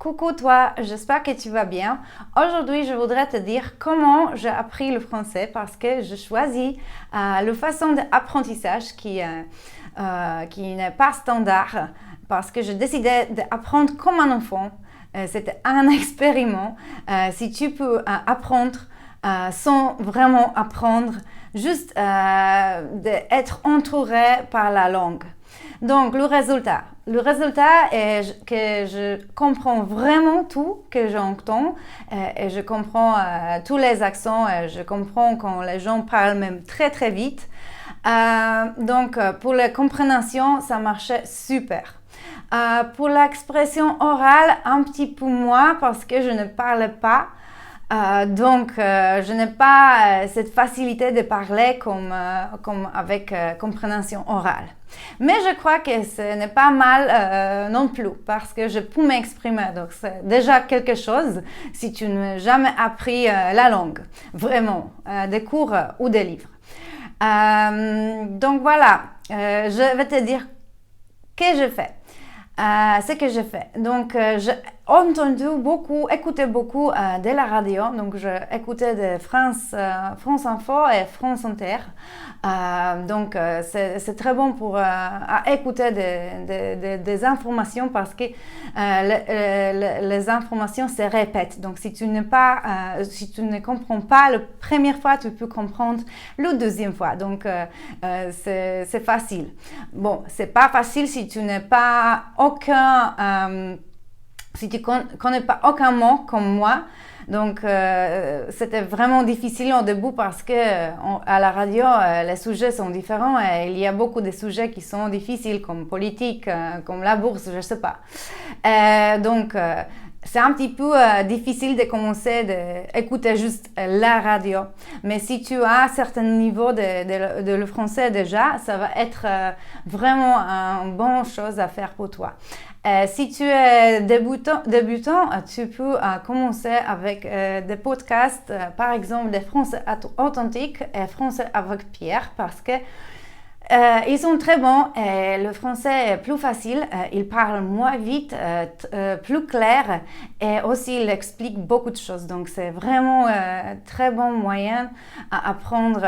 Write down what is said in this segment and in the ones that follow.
Coucou toi, j'espère que tu vas bien. Aujourd'hui, je voudrais te dire comment j'ai appris le français parce que je choisis la façon d'apprentissage qui n'est pas standard parce que je décidais d'apprendre comme un enfant. C'était un expériment. Si tu peux apprendre sans vraiment apprendre, juste d'être entouré par la langue. Donc, le résultat est que je comprends vraiment tout que j'entends et je comprends tous les accents et je comprends quand les gens parlent même très très vite. Donc, pour la compréhension, ça marchait super. Pour l'expression orale, un petit peu moins parce que je ne parle pas. Donc, je n'ai pas cette facilité de parler comme avec compréhension orale. Mais je crois que ce n'est pas mal non plus parce que je peux m'exprimer. Donc, c'est déjà quelque chose si tu n'as jamais appris la langue, vraiment, des cours ou des livres. Donc, voilà, je vais te dire ce que je fais. Ce que je fais. Donc, j'ai écouté beaucoup de la radio. Donc, j'ai écouté de France Info et France Inter. Donc, c'est très bon pour écouter des informations parce que les informations se répètent. Donc, si tu ne comprends pas la première fois, tu peux comprendre la deuxième fois. Donc, c'est facile. Bon, c'est pas facile si tu n'as pas si tu connais pas aucun mot comme moi. Donc, c'était vraiment difficile au début parce que à la radio, les sujets sont différents et il y a beaucoup de sujets qui sont difficiles comme politique, comme la bourse, je sais pas. Donc, c'est un petit peu difficile de commencer d'écouter juste la radio. Mais si tu as un certain niveau de le français déjà, ça va être vraiment une bonne chose à faire pour toi. Si tu es débutant, tu peux commencer avec des podcasts, par exemple des Français authentiques et Français avec Pierre, parce que ils sont très bons et le français est plus facile, il parle moins vite, plus clair et aussi il explique beaucoup de choses. Donc c'est vraiment un très bon moyen à apprendre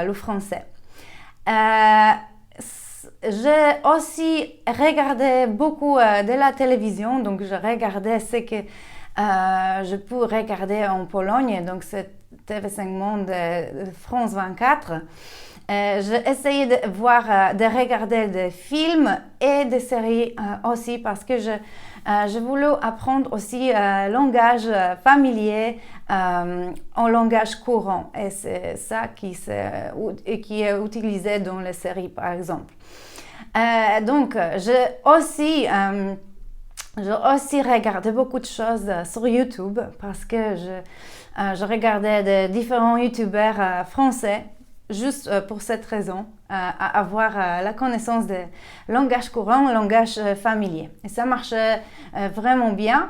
le français. J'ai aussi regardé beaucoup de la télévision, donc je regardais ce que je peux regarder en Pologne, donc c'est TV5 Monde, France 24. J'ai essayé de regarder des films et des séries aussi parce que je voulais apprendre aussi langage familier en langage courant et c'est ça qui est utilisé dans les séries par exemple. Donc j'ai aussi regardé beaucoup de choses sur YouTube parce que je regardais de différents youtubeurs français juste pour cette raison, à avoir la connaissance de langage courant, langage familier. Et ça marchait vraiment bien.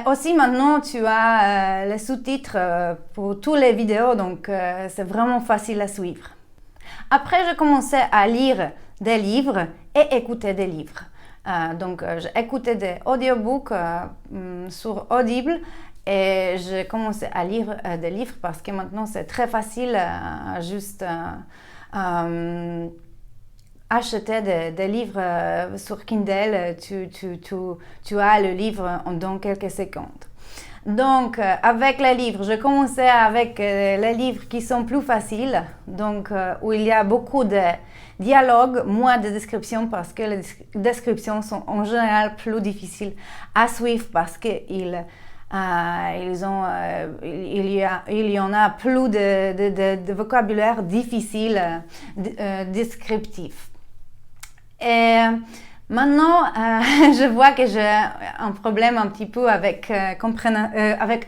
Aussi maintenant, tu as les sous-titres pour toutes les vidéos, donc c'est vraiment facile à suivre. Après, j'ai commencé à lire des livres et écouter des livres. Donc, j'ai écouté des audiobooks sur Audible. Et j'ai commencé à lire des livres parce que maintenant c'est très facile juste acheter des livres sur Kindle. Tu as le livre dans quelques secondes. Donc, avec les livres, je commençais avec les livres qui sont plus faciles, donc où il y a beaucoup de dialogues, moins de descriptions parce que les descriptions sont en général plus difficiles à suivre parce qu'il y en a plus de vocabulaire difficile, descriptif. Et maintenant, je vois que j'ai un problème un petit peu avec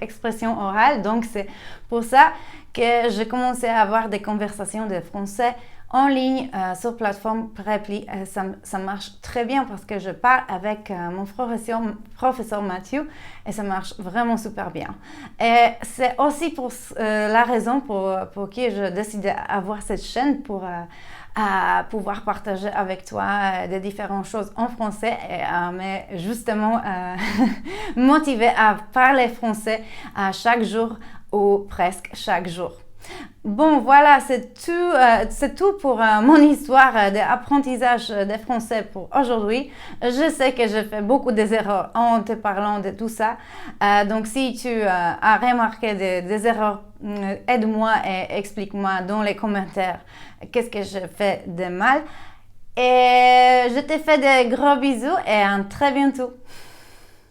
expression orale, donc c'est pour ça que j'ai commencé à avoir des conversations de français en ligne sur plateforme Preply. Ça marche très bien parce que je parle avec mon professeur Mathieu et ça marche vraiment super bien. Et c'est aussi pour la raison pour qui je décidé d'avoir cette chaîne pour pouvoir partager avec toi des différentes choses en français et mais justement motiver à parler français chaque jour ou presque chaque jour. Bon, voilà, c'est tout pour mon histoire d'apprentissage de français pour aujourd'hui. Je sais que je fais beaucoup d'erreurs en te parlant de tout ça. Donc, si tu as remarqué des erreurs, aide-moi et explique-moi dans les commentaires qu'est-ce que je fais de mal. Et je te fais de gros bisous et à très bientôt.